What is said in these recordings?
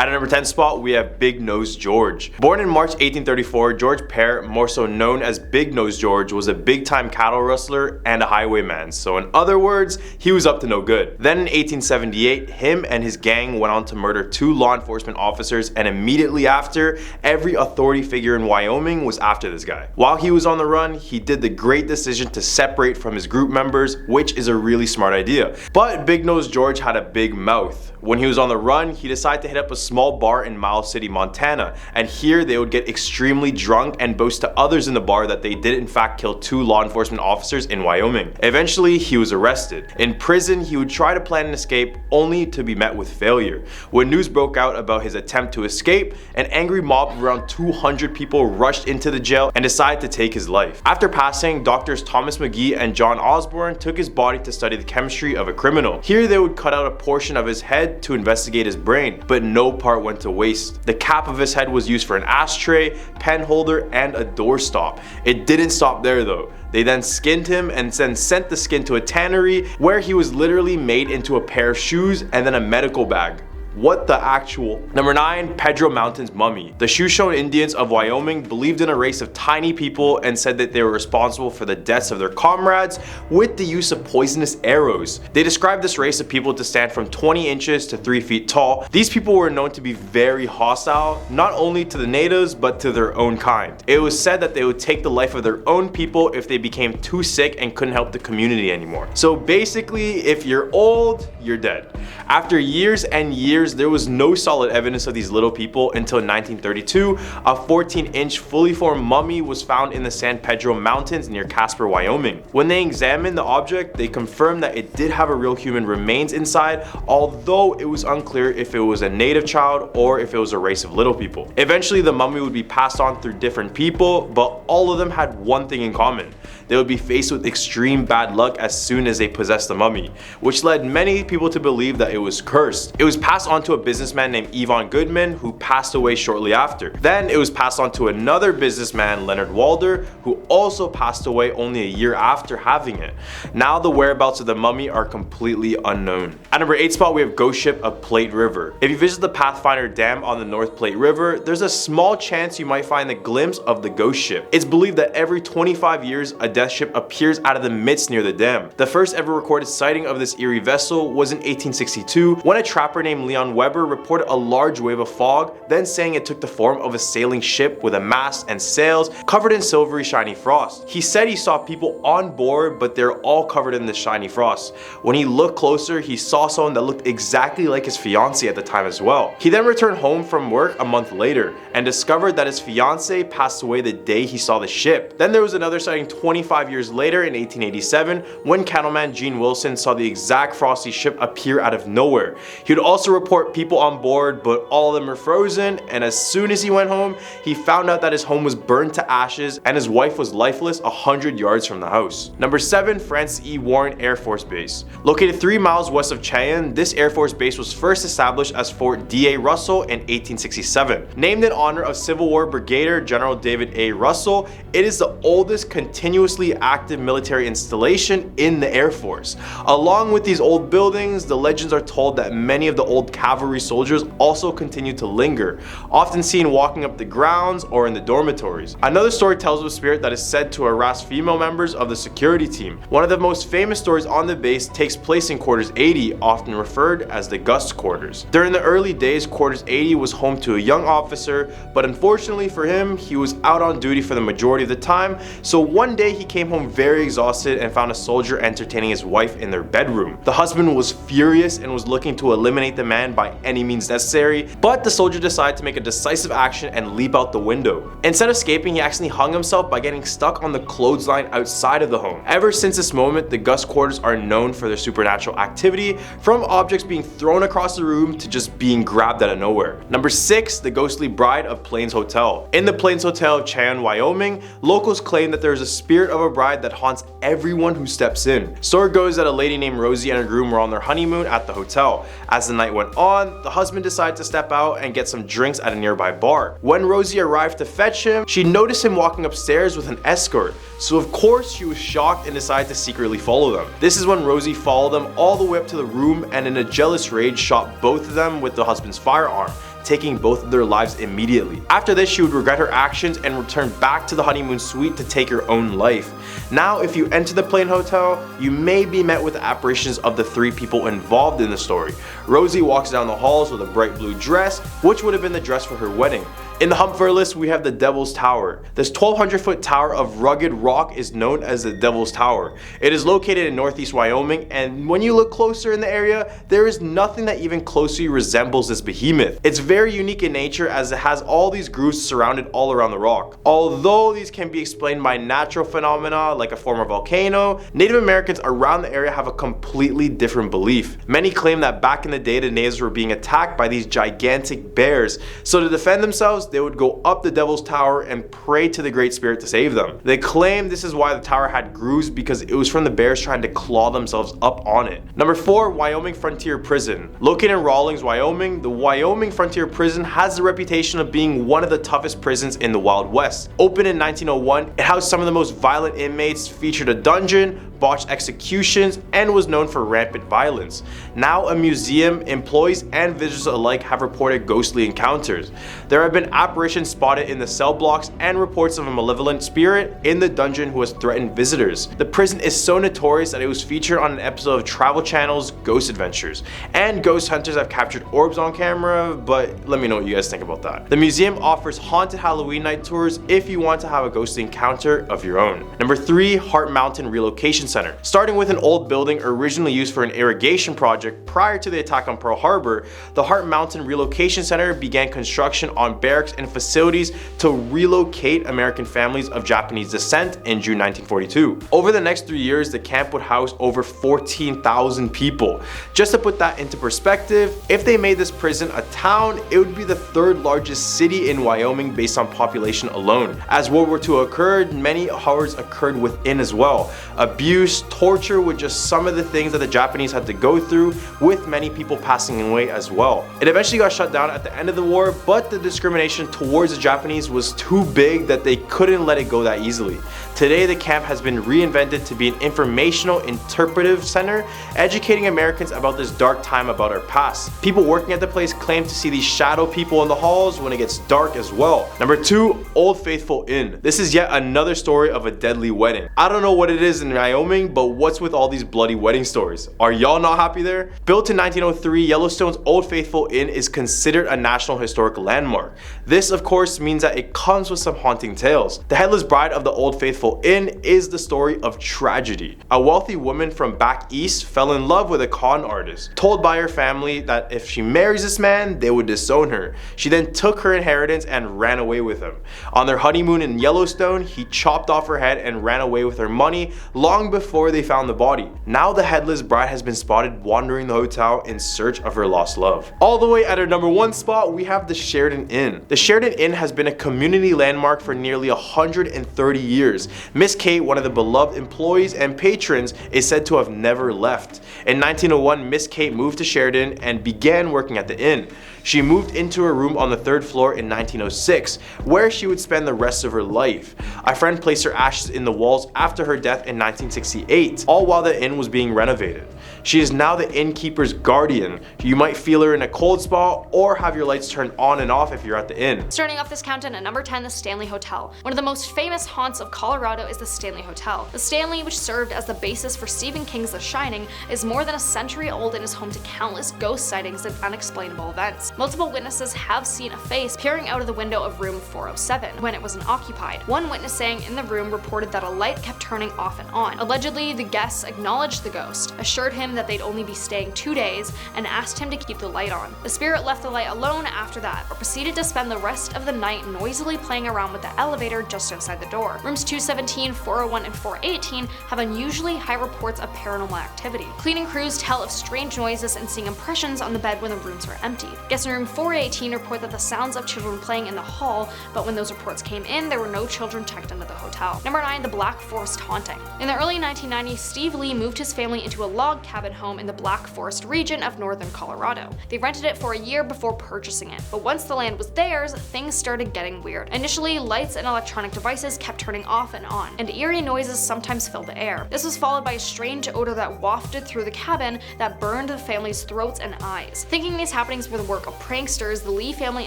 At number 10 spot, we have Big Nose George. Born in March 1834, George Pear, more so known as Big Nose George, was a big-time cattle rustler and a highwayman. So in other words, he was up to no good. Then in 1878, him and his gang went on to murder 2 law enforcement officers, and immediately after, every authority figure in Wyoming was after this guy. While he was on the run, he did the great decision to separate from his group members, which is a really smart idea. But Big Nose George had a big mouth. When he was on the run, he decided to hit up a small bar in Miles City, Montana, and here they would get extremely drunk and boast to others in the bar that they did in fact kill 2 law enforcement officers in Wyoming. Eventually, he was arrested. In prison, he would try to plan an escape only to be met with failure. When news broke out about his attempt to escape, an angry mob of around 200 people rushed into the jail and decided to take his life. After passing, doctors Thomas McGee and John Osborne took his body to study the chemistry of a criminal. Here they would cut out a portion of his head to investigate his brain, but no part went to waste. The cap of his head was used for an ashtray, pen holder, and a doorstop. It didn't stop there though. They then skinned him and then sent the skin to a tannery where he was literally made into a pair of shoes and then a medical bag. What the actual? Number 9, Pedro Mountain's mummy. The Shoshone Indians of Wyoming believed in a race of tiny people and said that they were responsible for the deaths of their comrades with the use of poisonous arrows. They described this race of people to stand from 20 inches to 3 feet tall. These people were known to be very hostile, not only to the natives but to their own kind. It was said that they would take the life of their own people if they became too sick and couldn't help the community anymore. So basically, if you're old, you're dead. After years and years, there was no solid evidence of these little people until 1932. A 14-inch fully formed mummy was found in the San Pedro Mountains near Casper, Wyoming. When they examined the object, they confirmed that it did have a real human remains inside, although it was unclear if it was a native child or if it was a race of little people. Eventually, the mummy would be passed on through different people, but all of them had one thing in common. They would be faced with extreme bad luck as soon as they possessed the mummy, which led many people to believe that it was cursed. It was passed on to a businessman named Yvonne Goodman, who passed away shortly after. Then it was passed on to another businessman, Leonard Walder, who also passed away only a year after having it. Now the whereabouts of the mummy are completely unknown. At number 8 spot, we have Ghost Ship of Plate River. If you visit the Pathfinder Dam on the North Plate River, there's a small chance you might find a glimpse of the ghost ship. It's believed that every 25 years, a death ship appears out of the midst near the dam. The first ever recorded sighting of this eerie vessel was in 1862 when a trapper named Leon Weber reported a large wave of fog, then saying it took the form of a sailing ship with a mast and sails covered in silvery shiny frost. He said he saw people on board, but they're all covered in this shiny frost. When he looked closer, he saw someone that looked exactly like his fiancée at the time as well. He then returned home from work a month later and discovered that his fiancée passed away the day he saw the ship. Then there was another sighting 25 years later in 1887 when cattleman Gene Wilson saw the exact frosty ship appear out of nowhere. He would also report people on board, but all of them were frozen, and as soon as he went home, he found out that his home was burned to ashes and his wife was lifeless 100 yards from the house. Number 7, Francis E. Warren Air Force Base. Located 3 miles west of Cheyenne, this Air Force Base was first established as Fort D.A. Russell in 1867. Named in honor of Civil War Brigadier General David A. Russell, it is the oldest continuously active military installation in the Air Force. Along with these old buildings, the legends are told that many of the old cavalry soldiers also continue to linger, often seen walking up the grounds or in the dormitories. Another story tells of a spirit that is said to harass female members of the security team. One of the most famous stories on the base takes place in Quarters 80, often referred as the Gus Quarters. During the early days, Quarters 80 was home to a young officer, but unfortunately for him, he was out on duty for the majority of the time, so one day he came home very exhausted and found a soldier entertaining his wife in their bedroom. The husband was furious and was looking to eliminate the man by any means necessary, but the soldier decided to make a decisive action and leap out the window. Instead of escaping, he accidentally hung himself by getting stuck on the clothesline outside of the home. Ever since this moment, the Gus Quarters are known for their supernatural activity, from objects being thrown across the room to just being grabbed out of nowhere. Number 6, the ghostly bride of Plains Hotel. In the Plains Hotel of Cheyenne, Wyoming, locals claim that there is a spirit of a bride that haunts everyone who steps in. Story goes that a lady named Rosie and her groom were on their honeymoon at the hotel. As the night went on, the husband decided to step out and get some drinks at a nearby bar. When Rosie arrived to fetch him, she noticed him walking upstairs with an escort. So of course she was shocked and decided to secretly follow them. This is when Rosie followed them all the way up to the room and in a jealous rage shot both of them with the husband's firearm. taking both of their lives immediately. After this, she would regret her actions and return back to the honeymoon suite to take her own life. Now, if you enter the Plain Hotel, you may be met with apparitions of the 3 people involved in the story. Rosie walks down the halls with a bright blue dress, which would have been the dress for her wedding. In the hump for our list, we have the Devil's Tower. This 1,200-foot tower of rugged rock is known as the Devil's Tower. It is located in northeast Wyoming, and when you look closer in the area, there is nothing that even closely resembles this behemoth. It's very unique in nature as it has all these grooves surrounded all around the rock. Although these can be explained by natural phenomena like a former volcano, Native Americans around the area have a completely different belief. Many claim that back in the day, the natives were being attacked by these gigantic bears, so to defend themselves, they would go up the Devil's Tower and pray to the Great Spirit to save them. They claim this is why the tower had grooves, because it was from the bears trying to claw themselves up on it. Number 4, Wyoming Frontier Prison. Located in Rawlins, Wyoming, the Wyoming Frontier Prison has the reputation of being one of the toughest prisons in the Wild West. Opened in 1901, it housed some of the most violent inmates, featured a dungeon, botched executions, and was known for rampant violence. Now a museum, employees and visitors alike have reported ghostly encounters. There have been apparitions spotted in the cell blocks and reports of a malevolent spirit in the dungeon who has threatened visitors. The prison is so notorious that it was featured on an episode of Travel Channel's Ghost Adventures, and ghost hunters have captured orbs on camera, but let me know what you guys think about that. The museum offers haunted Halloween night tours if you want to have a ghostly encounter of your own. Number 3, Heart Mountain Relocation Center. Starting with an old building originally used for an irrigation project prior to the attack on Pearl Harbor, the Heart Mountain Relocation Center began construction on barracks and facilities to relocate American families of Japanese descent in June 1942. Over the next 3 years, the camp would house over 14,000 people. Just to put that into perspective, if they made this prison a town, it would be the 3rd largest city in Wyoming based on population alone. As World War II occurred, many horrors occurred within as well. Abuse, torture were just some of the things that the Japanese had to go through, with many people passing away as well. It eventually got shut down at the end of the war, but the discrimination towards the Japanese was too big that they couldn't let it go that easily. Today, the camp has been reinvented to be an informational, interpretive center, educating Americans about this dark time about our past. People working at the place claim to see these shadow people in the halls when it gets dark as well. Number 2, Old Faithful Inn. This is yet another story of a deadly wedding. I don't know what it is in Wyoming, but what's with all these bloody wedding stories? Are y'all not happy there? Built in 1903, Yellowstone's Old Faithful Inn is considered a National Historic Landmark. This, of course, means that it comes with some haunting tales. The headless bride of the Old Faithful Inn is the story of tragedy. A wealthy woman from back east fell in love with a con artist, told by her family that if she marries this man, they would disown her. She then took her inheritance and ran away with him. On their honeymoon in Yellowstone, he chopped off her head and ran away with her money long before they found the body. Now the headless bride has been spotted wandering the hotel in search of her lost love. All the way at our number 1 spot, we have the Sheridan Inn. The Sheridan Inn has been a community landmark for nearly 130 years. Miss Kate, one of the beloved employees and patrons, is said to have never left. In 1901, Miss Kate moved to Sheridan and began working at the inn. She moved into her room on the 3rd floor in 1906, where she would spend the rest of her life. A friend placed her ashes in the walls after her death in 1968, all while the inn was being renovated. She is now the innkeeper's guardian. You might feel her in a cold spot or have your lights turned on and off if you're at the inn. Starting off this countdown at number 10, the Stanley Hotel. One of the most famous haunts of Colorado is the Stanley Hotel. The Stanley, which served as the basis for Stephen King's The Shining, is more than a century old and is home to countless ghost sightings and unexplainable events. Multiple witnesses have seen a face peering out of the window of room 407 when it was unoccupied. One witness staying in the room reported that a light kept turning off and on. Allegedly, the guests acknowledged the ghost, assured him that they'd only be staying 2 days, and asked him to keep the light on. The spirit left the light alone after that, but proceeded to spend the rest of the night noisily playing around with the elevator just outside the door. Rooms 217, 401, and 418 have unusually high reports of paranormal activity. Cleaning crews tell of strange noises and seeing impressions on the bed when the rooms were empty. Guests in room 418 report that the sounds of children playing in the hall, but when those reports came in, there were no children checking checked into the hotel. Number 9. The Black Forest Haunting. In the early 1990s, Steve Lee moved his family into a log cabin home in the Black Forest region of northern Colorado. They rented it for a year before purchasing it, but once the land was theirs, things started getting weird. Initially, lights and electronic devices kept turning off and on, and eerie noises sometimes filled the air. This was followed by a strange odor that wafted through the cabin that burned the family's throats and eyes. Thinking these happenings were the work of pranksters, the Lee family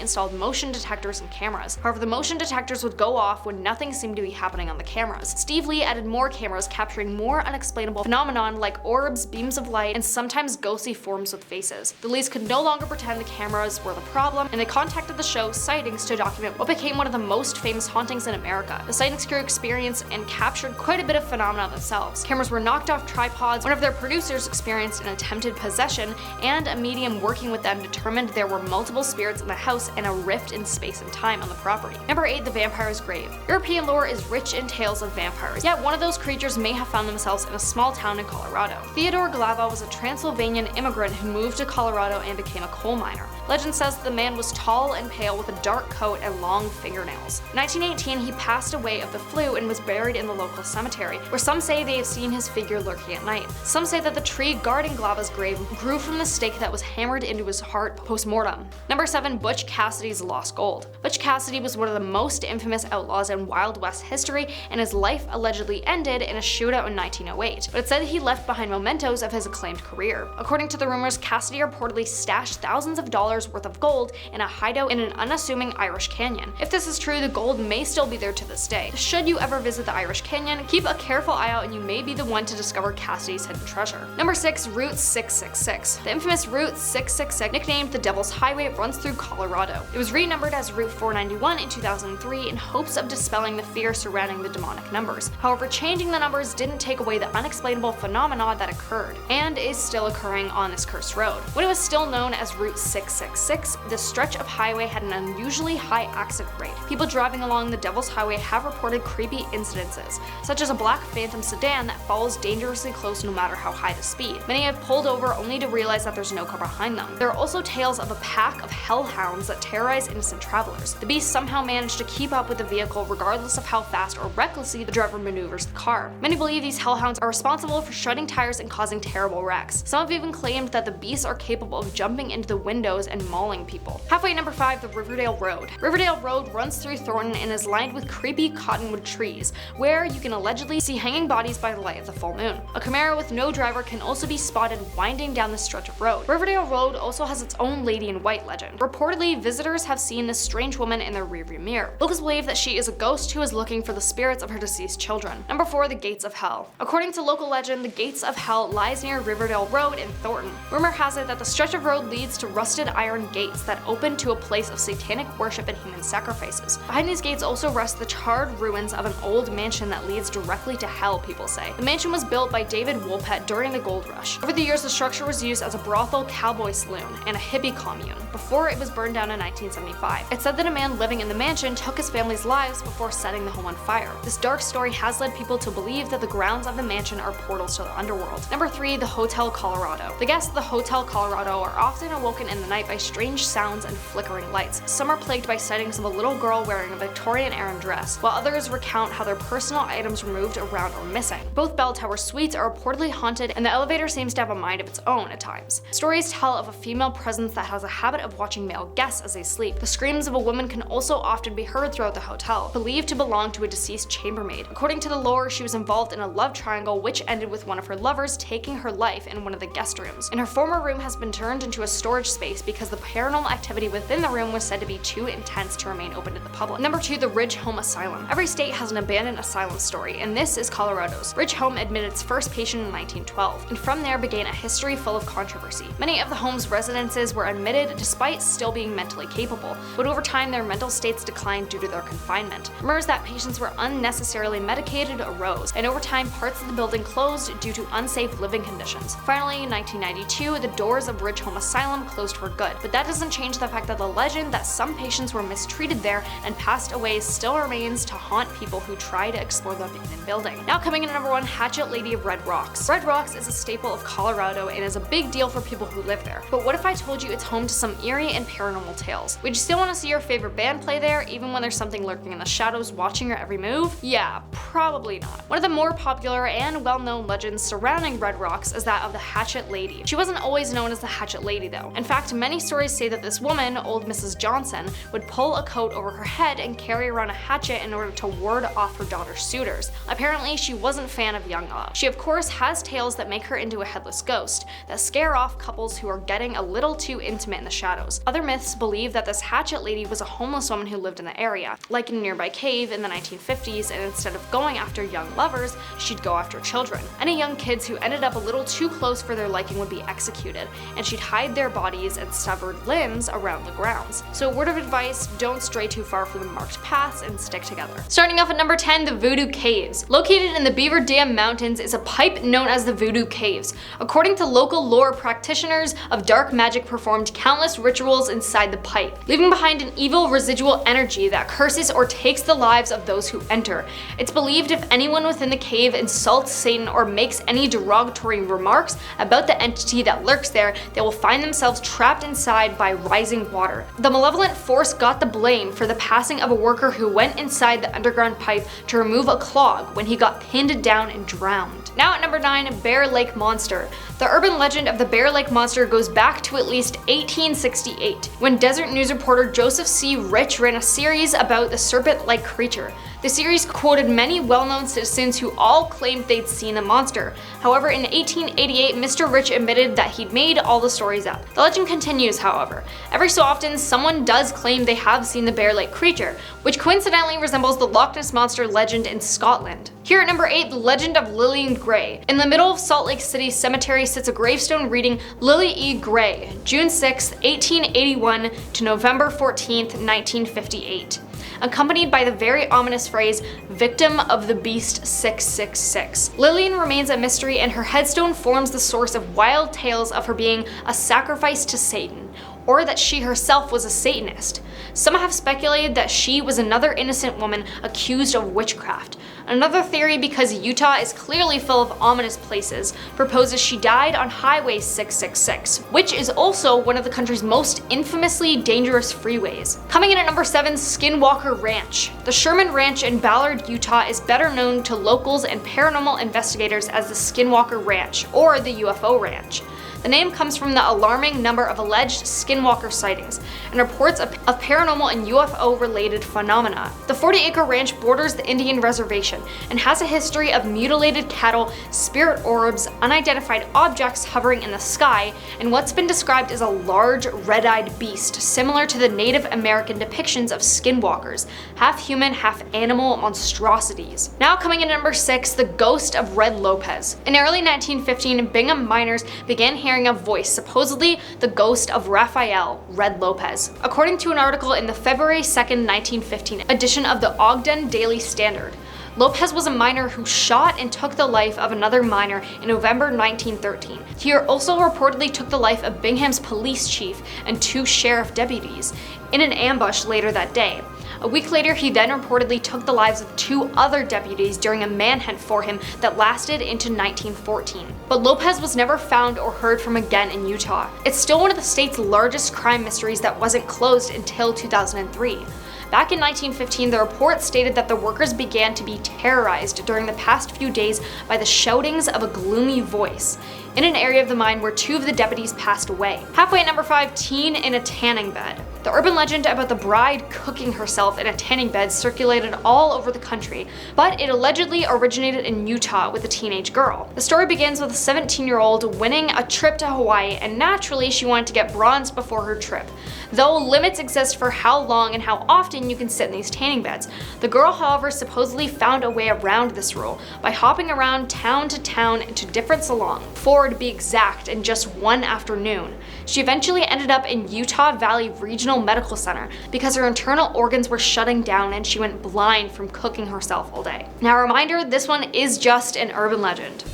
installed motion detectors and cameras. However, the motion detectors would go off when nothing seemed to be happening on the cameras. Steve Lee added more cameras capturing more unexplainable phenomenon like orbs, beams of light, and sometimes ghostly forms with faces. The Lees could no longer pretend the cameras were the problem, and they contacted the show Sightings to document what became one of the most famous hauntings in America. The Sightings crew experienced and captured quite a bit of phenomena themselves. Cameras were knocked off tripods, one of their producers experienced an attempted possession, and a medium working with them determined there were multiple spirits in the house and a rift in space and time on the property. Number 8. The Vampire's Grave. European lore is rich in tales of vampires, yet one of those creatures may have found themselves in a small town in Colorado. Theodore Glava was a Transylvanian immigrant who moved to Colorado and became a coal miner. Legend says the man was tall and pale with a dark coat and long fingernails. In 1918, he passed away of the flu and was buried in the local cemetery, where some say they have seen his figure lurking at night. Some say that the tree guarding Glava's grave grew from the stake that was hammered into his heart post-mortem. Number 7. Butch Cassidy's Lost Gold. Butch Cassidy was one of the most infamous outlaws in Wild West history, and his life allegedly ended in a shootout in 1908, but it said he left behind mementos of his acclaimed career. According to the rumors, Cassidy reportedly stashed thousands of dollars worth of gold in a hideout in an unassuming Irish canyon. If this is true, the gold may still be there to this day. Should you ever visit the Irish Canyon, keep a careful eye out and you may be the one to discover Cassidy's hidden treasure. Number 6. Route 666. The infamous Route 666, nicknamed the Devil's Highway, runs through Colorado. It was renumbered as Route 491 in 2003 in hopes of dispelling the fear surrounding the demonic numbers. However, changing the numbers didn't take away the unexplainable phenomena that occurred, and is still occurring on this cursed road. When it was still known as Route 666, this stretch of highway had an unusually high accident rate. People driving along the Devil's Highway have reported creepy incidences, such as a black Phantom sedan that follows dangerously close no matter how high the speed. Many have pulled over only to realize that there's no car behind them. There are also tales of a pack of hellhounds that terrorize innocent travelers. The beasts somehow manage to keep up with the vehicle regardless of how fast or recklessly the driver maneuvers the car. Many believe these hellhounds are responsible for shredding tires and causing terrible wrecks. Some have even claimed that the beasts are capable of jumping into the windows and mauling people. Halfway. Number 5. The Riverdale Road. Riverdale Road runs through Thornton and is lined with creepy cottonwood trees, where you can allegedly see hanging bodies by the light of the full moon. A Camaro with no driver can also be spotted winding down this stretch of road. Riverdale Road also has its own Lady in White legend. Reportedly, visitors have seen this strange woman in their rearview mirror. Locals believe that she is a ghost who is looking for the spirits of her deceased children. Number 4. The Gates of Hell. According to local legend, the Gates of Hell lies near Riverdale Road in Thornton. Rumor has it that the stretch of road leads to rusted iron gates that open to a place of satanic worship and human sacrifices. Behind these gates also rest the charred ruins of an old mansion that leads directly to hell, people say. The mansion was built by David Woolpett during the gold rush. Over the years, the structure was used as a brothel, cowboy saloon, and a hippie commune, before it was burned down in 1975. It's said that a man living in the mansion took his family's lives before setting the home on fire. This dark story has led people to believe that the grounds of the mansion are portals to the underworld. Number 3. The Hotel Colorado. The guests of the Hotel Colorado are often awoken in the night by strange sounds and flickering lights. Some are plagued by sightings of a little girl wearing a Victorian-era dress, while others recount how their personal items were moved around or missing. Both bell tower suites are reportedly haunted, and the elevator seems to have a mind of its own at times. Stories tell of a female presence that has a habit of watching male guests as they sleep. The screams of a woman can also often be heard throughout the hotel, believed to belong to a deceased chambermaid. According to the lore, she was involved in a love triangle which ended with one of her lovers taking her life in one of the guest rooms. And her former room has been turned into a storage space because the paranormal activity within the room was said to be too intense to remain open to the public. Number 2. The Ridge Home Asylum. Every state has an abandoned asylum story, and this is Colorado's. Ridge Home admitted its first patient in 1912, and from there began a history full of controversy. Many of the home's residences were admitted despite still being mentally capable, but over time their mental states declined due to their confinement. Rumors that patients were unnecessarily medicated arose, and over time parts of the building closed due to unsafe living conditions. Finally, in 1992, the doors of Ridge Home Asylum closed for good, good, but that doesn't change the fact that the legend that some patients were mistreated there and passed away still remains to haunt people who try to explore the abandoned building. Now coming in at number 1, Hatchet Lady of Red Rocks. Red Rocks is a staple of Colorado and is a big deal for people who live there. But what if I told you it's home to some eerie and paranormal tales? Would you still want to see your favorite band play there, even when there's something lurking in the shadows watching your every move? Yeah, probably not. One of the more popular and well-known legends surrounding Red Rocks is that of the Hatchet Lady. She wasn't always known as the Hatchet Lady though. In fact, many stories say that this woman, old Mrs. Johnson, would pull a coat over her head and carry around a hatchet in order to ward off her daughter's suitors. Apparently, she wasn't a fan of young love. She of course has tales that make her into a headless ghost, that scare off couples who are getting a little too intimate in the shadows. Other myths believe that this Hatchet Lady was a homeless woman who lived in the area, like in a nearby cave in the 1950s, and instead of going after young lovers, she'd go after children. Any young kids who ended up a little too close for their liking would be executed, and she'd hide their bodies and severed limbs around the grounds. So word of advice, don't stray too far from the marked paths and stick together. Starting off at number 10, the Voodoo Caves. Located in the Beaver Dam Mountains is a pipe known as the Voodoo Caves. According to local lore, practitioners of dark magic performed countless rituals inside the pipe, leaving behind an evil residual energy that curses or takes the lives of those who enter. It's believed if anyone within the cave insults Satan or makes any derogatory remarks about the entity that lurks there, they will find themselves trapped inside by rising water. The malevolent force got the blame for the passing of a worker who went inside the underground pipe to remove a clog when he got pinned down and drowned. Now at number 9, Bear Lake Monster. The urban legend of the Bear Lake Monster goes back to at least 1868, when desert news reporter Joseph C. Rich ran a series about the serpent-like creature. The series quoted many well-known citizens who all claimed they'd seen the monster. However, in 1888, Mr. Rich admitted that he'd made all the stories up. The legend continues, however. Every so often, someone does claim they have seen the Bear Lake creature, which coincidentally resembles the Loch Ness Monster legend in Scotland. Here at number 8, the legend of Lillian Gray. In the middle of Salt Lake City Cemetery sits a gravestone reading Lily E. Gray, June 6, 1881 to November 14, 1958. Accompanied by the very ominous phrase, "Victim of the Beast 666. Lillian remains a mystery, and her headstone forms the source of wild tales of her being a sacrifice to Satan, or that she herself was a Satanist. Some have speculated that she was another innocent woman accused of witchcraft. Another theory, because Utah is clearly full of ominous places, proposes she died on Highway 666, which is also one of the country's most infamously dangerous freeways. Coming in at number 7, Skinwalker Ranch. The Sherman Ranch in Ballard, Utah is better known to locals and paranormal investigators as the Skinwalker Ranch, or the UFO Ranch. The name comes from the alarming number of alleged skinwalker sightings and reports of paranormal and UFO-related phenomena. The 40-acre ranch borders the Indian reservation and has a history of mutilated cattle, spirit orbs, unidentified objects hovering in the sky, and what's been described as a large, red-eyed beast similar to the Native American depictions of skinwalkers, half-human, half-animal monstrosities. Now coming in at number 6, the ghost of Red Lopez. In early 1915, Bingham miners began hearing a voice, supposedly the ghost of Raphael Red Lopez. According to an article in the February 2nd, 1915 edition of the Ogden Daily Standard, Lopez was a miner who shot and took the life of another miner in November 1913. He also reportedly took the life of Bingham's police chief and 2 sheriff deputies in an ambush later that day. A week later, he then reportedly took the lives of 2 other deputies during a manhunt for him that lasted into 1914. But Lopez was never found or heard from again in Utah. It's still one of the state's largest crime mysteries that wasn't closed until 2003. Back in 1915, the report stated that the workers began to be terrorized during the past few days by the shoutings of a gloomy voice in an area of the mine where 2 of the deputies passed away. Halfway at number 5, teen in a tanning bed. The urban legend about the bride cooking herself in a tanning bed circulated all over the country, but it allegedly originated in Utah with a teenage girl. The story begins with a 17-year-old winning a trip to Hawaii, and naturally she wanted to get bronzed before her trip. Though limits exist for how long and how often you can sit in these tanning beds, the girl, however, supposedly found a way around this rule by hopping around town to town to different salons, 4 to be exact, in just one afternoon. She eventually ended up in Utah Valley Regional Medical Center because her internal organs were shutting down and she went blind from cooking herself all day. Now, a reminder, this one is just an urban legend.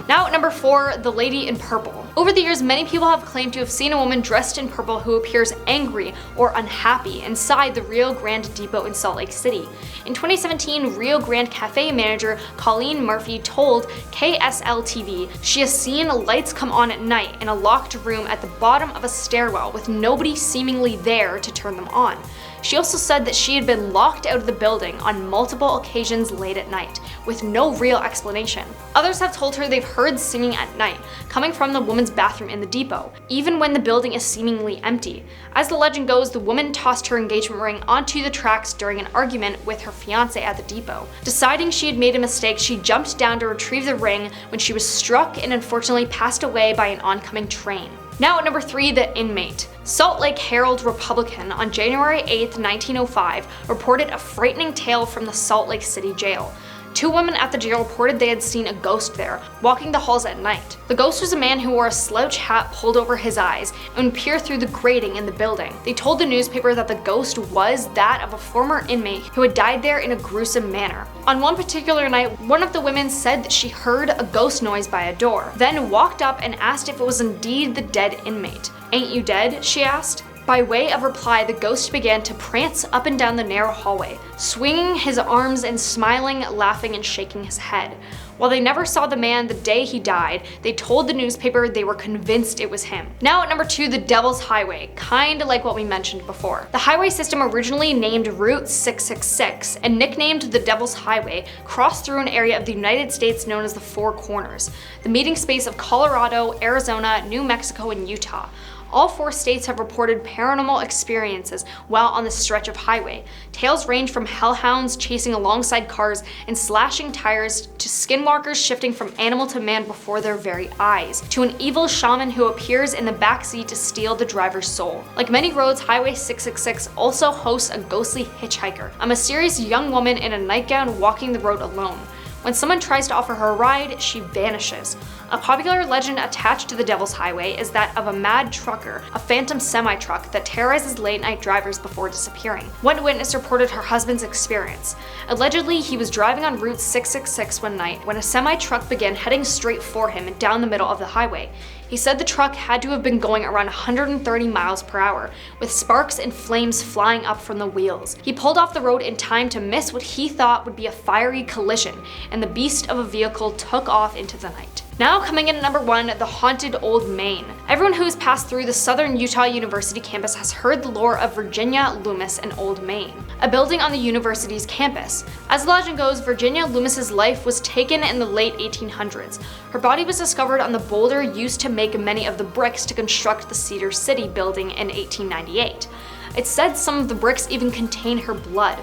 Now, at number 4, the lady in purple. Over the years, many people have claimed to have seen a woman dressed in purple who appears angry or unhappy inside the Rio Grande Depot in Salt Lake City. In 2017, Rio Grande Cafe manager Colleen Murphy told KSL-TV she has seen lights come on at night in a locked room at the bottom of a stairwell with nobody seemingly there to turn them on. She also said that she had been locked out of the building on multiple occasions late at night, with no real explanation. Others have told her they've heard singing at night, coming from the woman's bathroom in the depot, even when the building is seemingly empty. As the legend goes, the woman tossed her engagement ring onto the tracks during an argument with her fiancé at the depot. Deciding she had made a mistake, she jumped down to retrieve the ring when she was struck and unfortunately passed away by an oncoming train. Now at number 3, the inmate. Salt Lake Herald-Republican on January 8, 1905 reported a frightening tale from the Salt Lake City jail. 2 women at the jail reported they had seen a ghost there, walking the halls at night. The ghost was a man who wore a slouch hat pulled over his eyes and would peer through the grating in the building. They told the newspaper that the ghost was that of a former inmate who had died there in a gruesome manner. On one particular night, one of the women said that she heard a ghost noise by a door, then walked up and asked if it was indeed the dead inmate. "Ain't you dead?" she asked. By way of reply, the ghost began to prance up and down the narrow hallway, swinging his arms and smiling, laughing, and shaking his head. While they never saw the man the day he died, they told the newspaper they were convinced it was him. Now at number 2, the Devil's Highway, kinda like what we mentioned before. The highway system, originally named Route 666 and nicknamed the Devil's Highway, crossed through an area of the United States known as the Four Corners, the meeting space of Colorado, Arizona, New Mexico, and Utah. All 4 states have reported paranormal experiences while on this stretch of highway. Tales range from hellhounds chasing alongside cars and slashing tires to skinwalkers shifting from animal to man before their very eyes, to an evil shaman who appears in the backseat to steal the driver's soul. Like many roads, Highway 666 also hosts a ghostly hitchhiker, a mysterious young woman in a nightgown walking the road alone. When someone tries to offer her a ride, she vanishes. A popular legend attached to the Devil's Highway is that of a mad trucker, a phantom semi-truck that terrorizes late-night drivers before disappearing. One witness reported her husband's experience. Allegedly, he was driving on Route 666 one night when a semi-truck began heading straight for him down the middle of the highway. He said the truck had to have been going around 130 miles per hour, with sparks and flames flying up from the wheels. He pulled off the road in time to miss what he thought would be a fiery collision, and the beast of a vehicle took off into the night. Now coming in at number 1, the haunted Old Main. Everyone who has passed through the Southern Utah University campus has heard the lore of Virginia Loomis and Old Main, a building on the university's campus. As the legend goes, Virginia Loomis's life was taken in the late 1800s. Her body was discovered on the boulder used to make many of the bricks to construct the Cedar City building in 1898. It's said some of the bricks even contain her blood.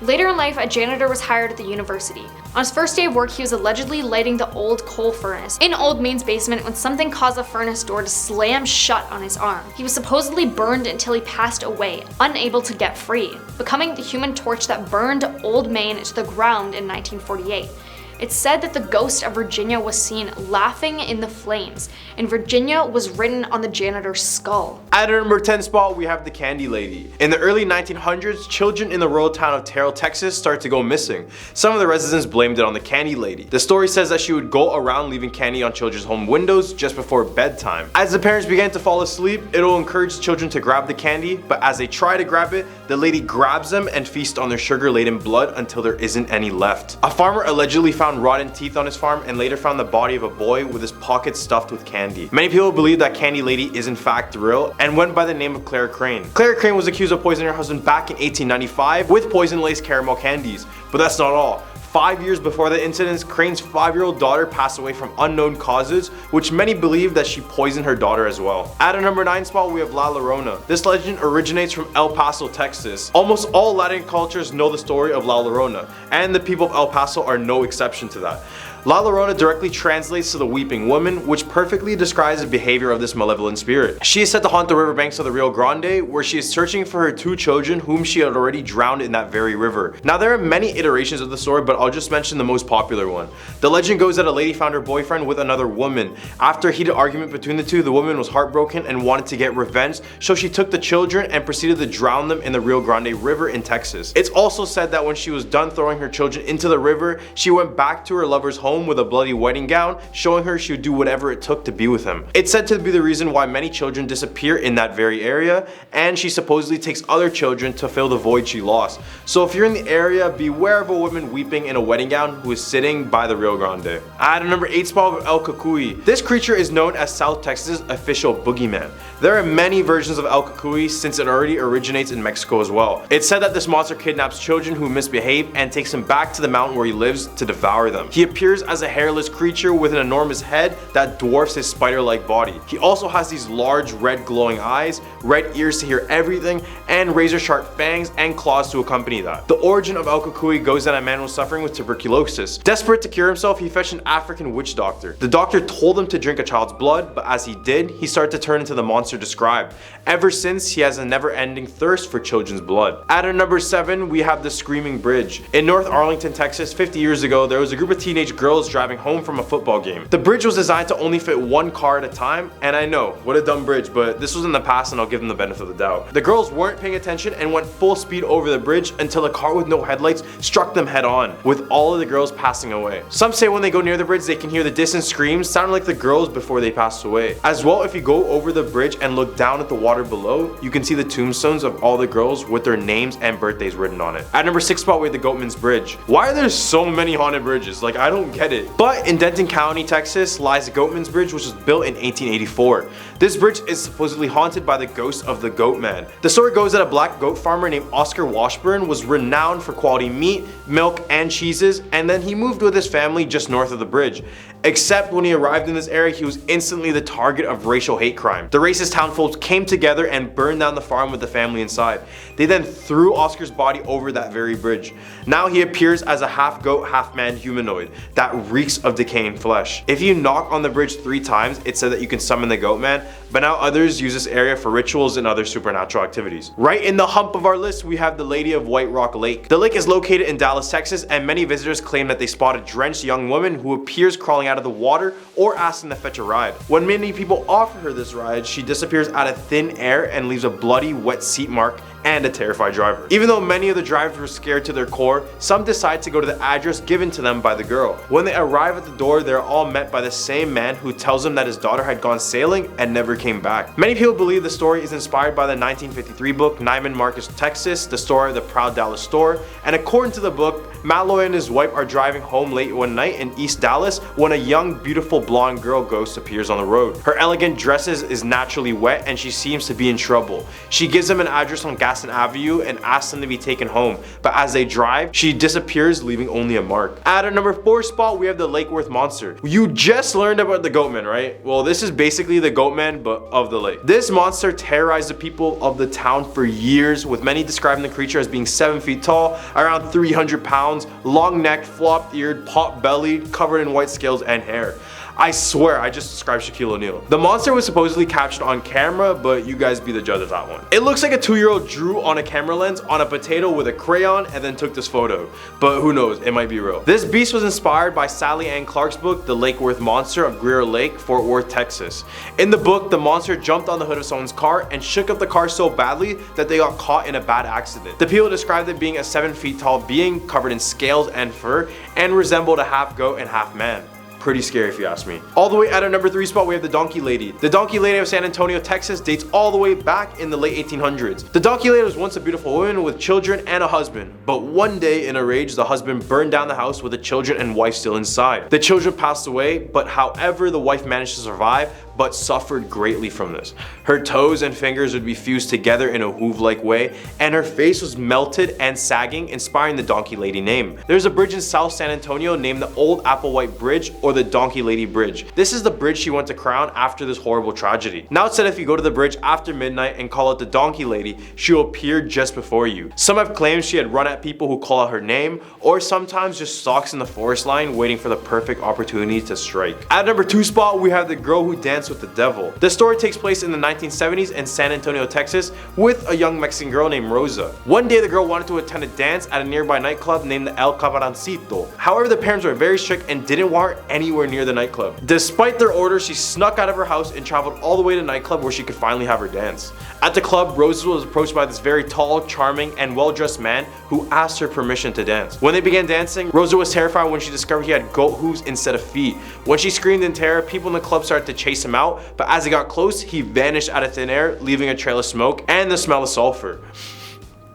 Later in life, a janitor was hired at the university. On his first day of work, he was allegedly lighting the old coal furnace in Old Main's basement when something caused the furnace door to slam shut on his arm. He was supposedly burned until he passed away, unable to get free, becoming the human torch that burned Old Main to the ground in 1948. It's said that the ghost of Virginia was seen laughing in the flames, and Virginia was written on the janitor's skull. At our number 10 spot, we have the Candy Lady. In the early 1900s, children in the rural town of Terrell, Texas started to go missing. Some of the residents blamed it on the Candy Lady. The story says that she would go around leaving candy on children's home windows just before bedtime. As the parents began to fall asleep, it'll encourage children to grab the candy, but as they try to grab it, the lady grabs them and feasts on their sugar-laden blood until there isn't any left. A farmer allegedly found rotten teeth on his farm and later found the body of a boy with his pockets stuffed with candy. Many people believe that Candy Lady is in fact real and went by the name of Clara Crane. Clara Crane was accused of poisoning her husband back in 1895 with poison-laced caramel candies, but that's not all. 5 years before the incidents, Crane's 5-year-old daughter passed away from unknown causes, which many believe that she poisoned her daughter as well. At our number 9 spot, we have La Llorona. This legend originates from El Paso, Texas. Almost all Latin cultures know the story of La Llorona, and the people of El Paso are no exception to that. La Llorona directly translates to the weeping woman, which perfectly describes the behavior of this malevolent spirit. She is said to haunt the riverbanks of the Rio Grande, where she is searching for her 2 children whom she had already drowned in that very river. Now there are many iterations of the story, but I'll just mention the most popular one. The legend goes that a lady found her boyfriend with another woman. After a heated argument between the two, the woman was heartbroken and wanted to get revenge, so she took the children and proceeded to drown them in the Rio Grande River in Texas. It's also said that when she was done throwing her children into the river, she went back to her lover's home home with a bloody wedding gown, showing her she would do whatever it took to be with him. It's said to be the reason why many children disappear in that very area, and she supposedly takes other children to fill the void she lost. So if you're in the area, beware of a woman weeping in a wedding gown who is sitting by the Rio Grande. At a number 8 spot with El Cucuy. This creature is known as South Texas' official boogeyman. There are many versions of El Cucuy since it already originates in Mexico as well. It's said that this monster kidnaps children who misbehave and takes them back to the mountain where he lives to devour them. He appears as a hairless creature with an enormous head that dwarfs his spider-like body. He also has these large red glowing eyes, red ears to hear everything, and razor sharp fangs and claws to accompany that. The origin of El Cucuy goes that a man was suffering with tuberculosis. Desperate to cure himself, he fetched an African witch doctor. The doctor told him to drink a child's blood, but as he did, he started to turn into the monster described. Ever since, he has a never-ending thirst for children's blood. At a number 7, we have the Screaming Bridge. In North Arlington, Texas, 50 years ago, there was a group of teenage girls driving home from a football game. The bridge was designed to only fit one car at a time, and I know, what a dumb bridge, but this was in the past and I'll give them the benefit of the doubt. The girls weren't paying attention and went full speed over the bridge until a car with no headlights struck them head on, with all of the girls passing away. Some say when they go near the bridge, they can hear the distant screams sounding like the girls before they passed away. As well, if you go over the bridge and look down at the water below, you can see the tombstones of all the girls with their names and birthdays written on it. At number 6 spot, we have the Goatman's Bridge. Why are there so many haunted bridges? Like, I don't get it. But in Denton County, Texas, lies the Goatman's Bridge, which was built in 1884. This bridge is supposedly haunted by the ghost of the Goatman. The story goes that a black goat farmer named Oscar Washburn was renowned for quality meat, milk, and cheeses, and then he moved with his family just north of the bridge. Except when he arrived in this area, he was instantly the target of racial hate crime. The racist townfolk came together and burned down the farm with the family inside. They then threw Oscar's body over that very bridge. Now he appears as a half goat, half man humanoid that reeks of decaying flesh. If you knock on the bridge 3 times, it said that you can summon the Goatman, but now others use this area for rituals and other supernatural activities. Right in the hump of our list, we have the Lady of White Rock Lake. The lake is located in Dallas, Texas, and many visitors claim that they spot a drenched young woman who appears crawling out of the water or asking to fetch a ride. When many people offer her this ride, she disappears out of thin air and leaves a bloody, wet seat mark and a terrified driver. Even though many of the drivers were scared to their core, some decide to go to the address given to them by the girl. When they arrive at the door, they're all met by the same man who tells them that his daughter had gone sailing and never came back. Many people believe the story is inspired by the 1953 book Neiman Marcus, Texas, the story of the Proud Dallas Store, and according to the book, Malloy and his wife are driving home late one night in East Dallas when a young, beautiful blonde girl ghost appears on the road. Her elegant dresses is naturally wet and she seems to be in trouble. She gives them an address on Gaston Avenue and asks them to be taken home, but as they drive, she disappears, leaving only a mark. At our number 4 spot, we have the Lake Worth Monster. You just learned about the Goatman, right? Well, this is basically the Goatman, but of the lake. This monster terrorized the people of the town for years, with many describing the creature as being 7 feet tall, around 300 pounds, long-necked, flop-eared, pot-bellied, covered in white scales and hair. I swear I just described Shaquille O'Neal. The monster was supposedly captured on camera, but you guys be the judge of that one. It looks like a 2-year-old drew on a camera lens on a potato with a crayon and then took this photo. But who knows, it might be real. This beast was inspired by Sally Ann Clark's book, The Lake Worth Monster of Greer Lake, Fort Worth, Texas. In the book, the monster jumped on the hood of someone's car and shook up the car so badly that they got caught in a bad accident. The people described it being a 7 feet tall being covered in scales and fur and resembled a half goat and half man. Pretty scary if you ask me. All the way at our number 3 spot, we have the Donkey Lady. The Donkey Lady of San Antonio, Texas dates all the way back in the late 1800s. The Donkey Lady was once a beautiful woman with children and a husband, but one day in a rage, the husband burned down the house with the children and wife still inside. The children passed away, but however, the wife managed to survive, but suffered greatly from this. Her toes and fingers would be fused together in a hoove-like way, and her face was melted and sagging, inspiring the Donkey Lady name. There's a bridge in South San Antonio named the Old Applewhite Bridge, or the Donkey Lady Bridge. This is the bridge she went to crown after this horrible tragedy. Now it's said if you go to the bridge after midnight and call out the Donkey Lady, she will appear just before you. Some have claimed she had run at people who call out her name, or sometimes just stalks in the forest line waiting for the perfect opportunity to strike. At number 2 spot, we have the girl who danced dance with the devil. The story takes place in the 1970s in San Antonio, Texas, with a young Mexican girl named Rosa. One day the girl wanted to attend a dance at a nearby nightclub named the El Cabaroncito. However, the parents were very strict and didn't want her anywhere near the nightclub. Despite their orders, she snuck out of her house and traveled all the way to the nightclub where she could finally have her dance. At the club, Rosa was approached by this very tall, charming, and well-dressed man who asked her permission to dance. When they began dancing, Rosa was terrified when she discovered he had goat hooves instead of feet. When she screamed in terror, people in the club started to chase him out, but as he got close, he vanished out of thin air, leaving a trail of smoke and the smell of sulfur.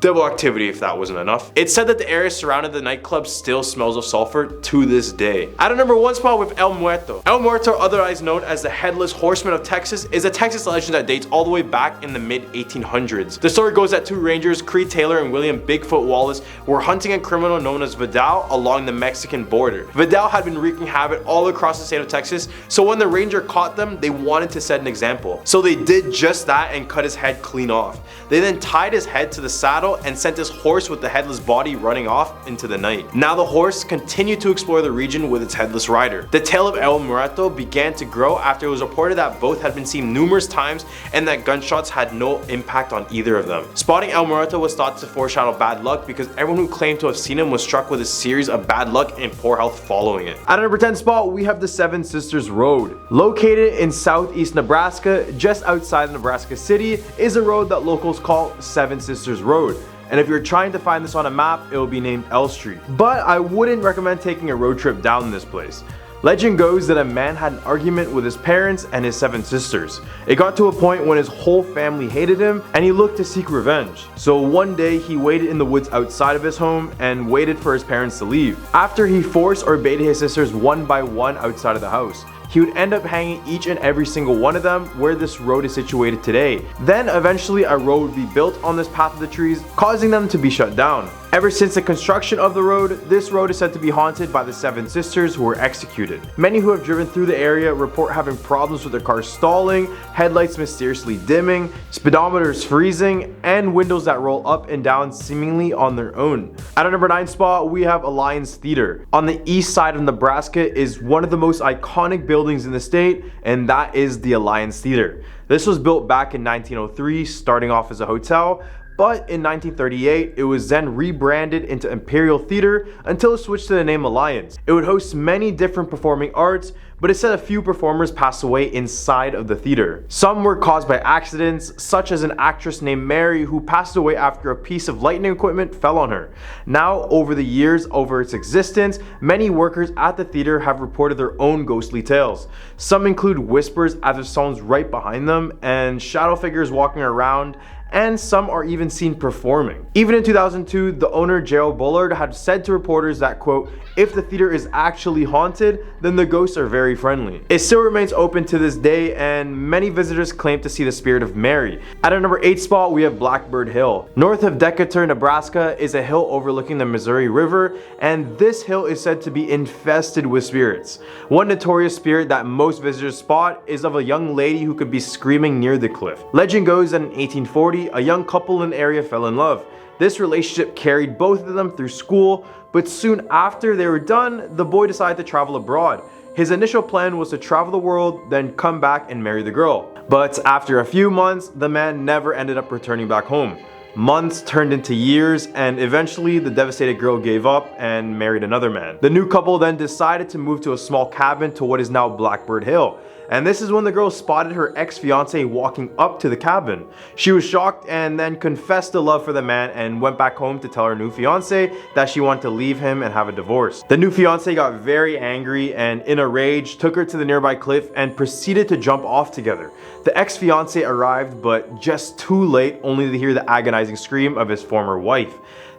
Devil activity if that wasn't enough. It's said that the area surrounding the nightclub still smells of sulfur to this day. At a number 1 spot with El Muerto. El Muerto, otherwise known as the Headless Horseman of Texas, is a Texas legend that dates all the way back in the mid-1800s. The story goes that 2 rangers, Creed Taylor and William Bigfoot Wallace, were hunting a criminal known as Vidal along the Mexican border. Vidal had been wreaking havoc all across the state of Texas, so when the ranger caught them, they wanted to set an example. So they did just that and cut his head clean off. They then tied his head to the saddle and sent his horse with the headless body running off into the night. Now the horse continued to explore the region with its headless rider. The tale of El Muerto began to grow after it was reported that both had been seen numerous times and that gunshots had no impact on either of them. Spotting El Muerto was thought to foreshadow bad luck because everyone who claimed to have seen him was struck with a series of bad luck and poor health following it. At number 10 spot, we have the Seven Sisters Road. Located in southeast Nebraska, just outside Nebraska City, is a road that locals call Seven Sisters Road. And if you're trying to find this on a map, it will be named L Street. But I wouldn't recommend taking a road trip down this place. Legend goes that a man had an argument with his parents and his 7 sisters. It got to a point when his whole family hated him and he looked to seek revenge. So one day he waited in the woods outside of his home and waited for his parents to leave. After he forced or baited his sisters one by one outside of the house, he would end up hanging each and every single one of them where this road is situated today. Then eventually a road would be built on this path of the trees, causing them to be shut down. Ever since the construction of the road, this road is said to be haunted by the 7 sisters who were executed. Many who have driven through the area report having problems with their cars stalling, headlights mysteriously dimming, speedometers freezing, and windows that roll up and down seemingly on their own. At our number 9 spot, we have Alliance Theater. On the east side of Nebraska is one of the most iconic buildings in the state, and that is the Alliance Theater. This was built back in 1903, starting off as a hotel, but in 1938, it was then rebranded into Imperial Theater until it switched to the name Alliance. It would host many different performing arts, but it said a few performers passed away inside of the theater. Some were caused by accidents, such as an actress named Mary who passed away after a piece of lighting equipment fell on her. Now, over the years, over its existence, many workers at the theater have reported their own ghostly tales. Some include whispers as if someone's right behind them, and shadow figures walking around, and some are even seen performing. Even in 2002, the owner Gerald Bullard had said to reporters that, quote, if the theater is actually haunted, then the ghosts are very friendly. It still remains open to this day, and many visitors claim to see the spirit of Mary. At our number 8 spot, we have Blackbird Hill. North of Decatur, Nebraska is a hill overlooking the Missouri River, and this hill is said to be infested with spirits. One notorious spirit that most visitors spot is of a young lady who could be screaming near the cliff. Legend goes that in 1840, a young couple in the area fell in love. This relationship carried both of them through school, but soon after they were done, the boy decided to travel abroad. His initial plan was to travel the world, then come back and marry the girl. But after a few months, the man never ended up returning back home. Months turned into years, and eventually the devastated girl gave up and married another man. The new couple then decided to move to a small cabin to what is now Blackbird Hill. And this is when the girl spotted her ex-fiance walking up to the cabin. She was shocked and then confessed the love for the man and went back home to tell her new fiance that she wanted to leave him and have a divorce. The new fiance got very angry and in a rage took her to the nearby cliff and proceeded to jump off together. The ex-fiance arrived, but just too late, only to hear the agonizing scream of his former wife.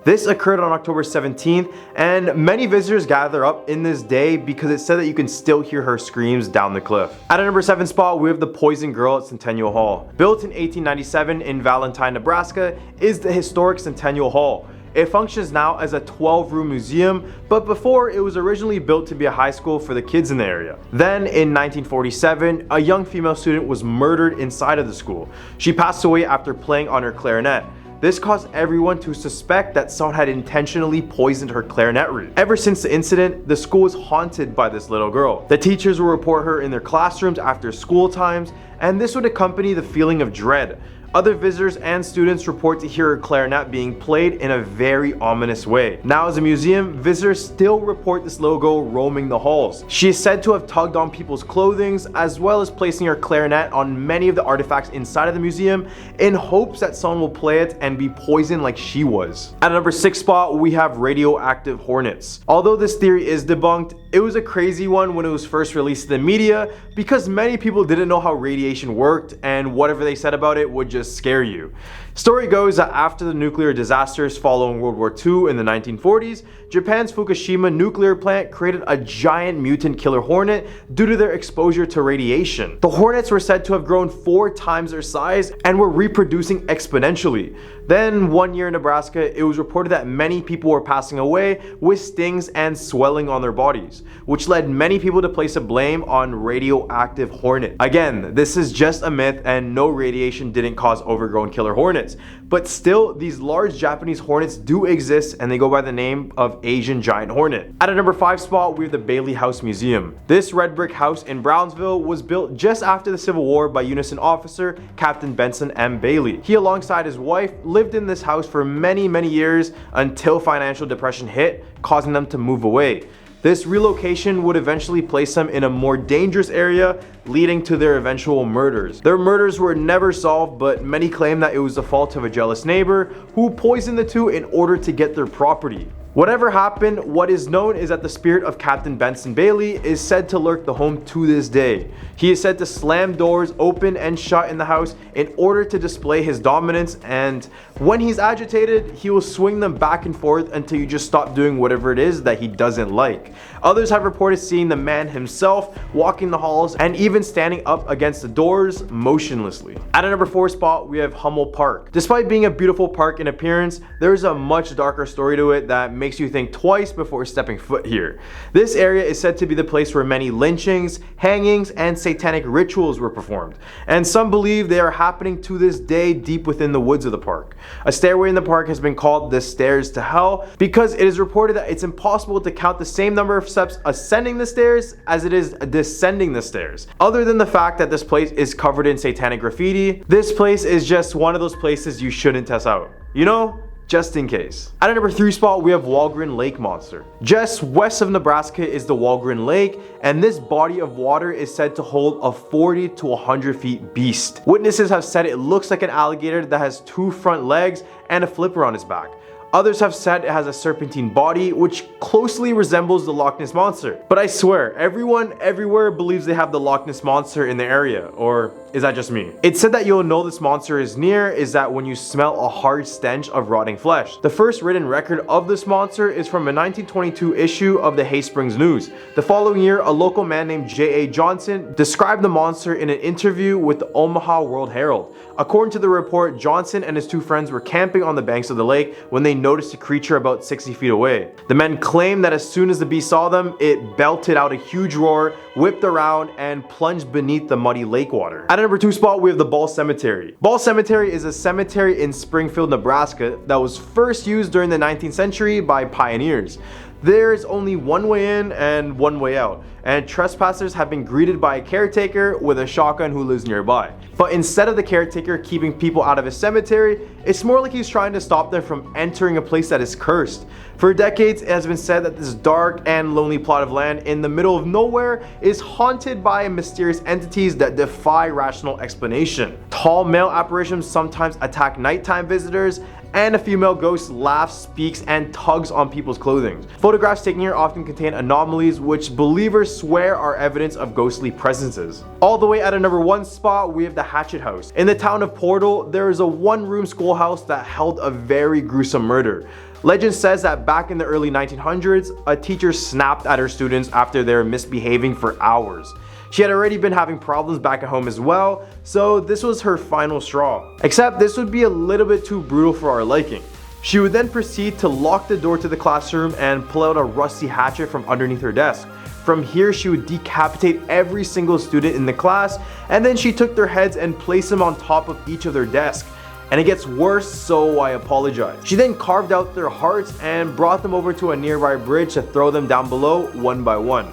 This occurred on October 17th, and many visitors gather up in this day because it's said that you can still hear her screams down the cliff. At our number 7 spot, we have the Poison Girl at Centennial Hall. Built in 1897 in Valentine, Nebraska, is the historic Centennial Hall. It functions now as a 12-room museum, but before it was originally built to be a high school for the kids in the area. Then in 1947, a young female student was murdered inside of the school. She passed away after playing on her clarinet. This caused everyone to suspect that someone had intentionally poisoned her clarinet reed. Ever since the incident, the school was haunted by this little girl. The teachers would report her in their classrooms after school times, and this would accompany the feeling of dread. Other visitors and students report to hear her clarinet being played in a very ominous way. Now as a museum, visitors still report this little girl roaming the halls. She is said to have tugged on people's clothing, as well as placing her clarinet on many of the artifacts inside of the museum in hopes that someone will play it and be poisoned like she was. At number 6 spot, we have radioactive hornets. Although this theory is debunked, it was a crazy one when it was first released in the media because many people didn't know how radiation worked and whatever they said about it would just scare you. Story goes that after the nuclear disasters following World War II in the 1940s, Japan's Fukushima nuclear plant created a giant mutant killer hornet due to their exposure to radiation. The hornets were said to have grown 4 times their size and were reproducing exponentially. Then one year in Nebraska, it was reported that many people were passing away with stings and swelling on their bodies, which led many people to place a blame on radioactive hornet. Again, this is just a myth and no radiation didn't cause overgrown killer hornets. But still, these large Japanese hornets do exist and they go by the name of Asian giant hornet. At a number 5 spot, we have the Bailey House Museum. This red brick house in Brownsville was built just after the Civil War by Unison officer Captain Benson M. Bailey. He, alongside his wife, lived in this house for many years until financial depression hit, causing them to move away. This relocation would eventually place them in a more dangerous area, leading to their eventual murders. Their murders were never solved, but many claim that it was the fault of a jealous neighbor who poisoned the two in order to get their property. Whatever happened, what is known is that the spirit of Captain Benson Bailey is said to lurk the home to this day. He is said to slam doors open and shut in the house in order to display his dominance, and when he's agitated, he will swing them back and forth until you just stop doing whatever it is that he doesn't like. Others have reported seeing the man himself walking the halls and even standing up against the doors motionlessly. At a number 4 spot, we have Hummel Park. Despite being a beautiful park in appearance, there is a much darker story to it that makes you think twice before stepping foot here. This area is said to be the place where many lynchings, hangings, and satanic rituals were performed, and some believe they are happening to this day deep within the woods of the park. A stairway in the park has been called the Stairs to Hell because it is reported that it's impossible to count the same number of steps ascending the stairs as it is descending the stairs. Other than the fact that this place is covered in satanic graffiti, this place is just one of those places you shouldn't test out. You know? Just in case. At a number 3 spot, we have Walgren Lake Monster. Just west of Nebraska is the Walgren Lake, and this body of water is said to hold a 40 to 100 feet beast. Witnesses have said it looks like an alligator that has 2 front legs and a flipper on its back. Others have said it has a serpentine body, which closely resembles the Loch Ness Monster. But I swear, everyone everywhere believes they have the Loch Ness Monster in the area, or is that just me? It's said that you'll know this monster is near is that when you smell a hard stench of rotting flesh. The first written record of this monster is from a 1922 issue of the Hay Springs News. The following year, a local man named J.A. Johnson described the monster in an interview with the Omaha World Herald. According to the report, Johnson and his 2 friends were camping on the banks of the lake when they noticed a creature about 60 feet away. The men claimed that as soon as the beast saw them, it belted out a huge roar, whipped around, and plunged beneath the muddy lake water. At number 2 spot, we have the Ball Cemetery. Ball Cemetery is a cemetery in Springfield, Nebraska that was first used during the 19th century by pioneers. There is only one way in and one way out, and trespassers have been greeted by a caretaker with a shotgun who lives nearby. But instead of the caretaker keeping people out of his cemetery, it's more like he's trying to stop them from entering a place that is cursed. For decades, it has been said that this dark and lonely plot of land in the middle of nowhere is haunted by mysterious entities that defy rational explanation. Tall male apparitions sometimes attack nighttime visitors, and a female ghost laughs, speaks, and tugs on people's clothing. Photographs taken here often contain anomalies which believers swear are evidence of ghostly presences. All the way at a number 1 spot, we have the Hatchet House. In the town of Portal, there is a 1-room schoolhouse that held a very gruesome murder. Legend says that back in the early 1900s, a teacher snapped at her students after they were misbehaving for hours. She had already been having problems back at home as well, so this was her final straw. Except this would be a little bit too brutal for our liking. She would then proceed to lock the door to the classroom and pull out a rusty hatchet from underneath her desk. From here, she would decapitate every single student in the class, and then she took their heads and placed them on top of each of their desks. and it gets worse, so I apologize. She then carved out their hearts and brought them over to a nearby bridge to throw them down below one by one.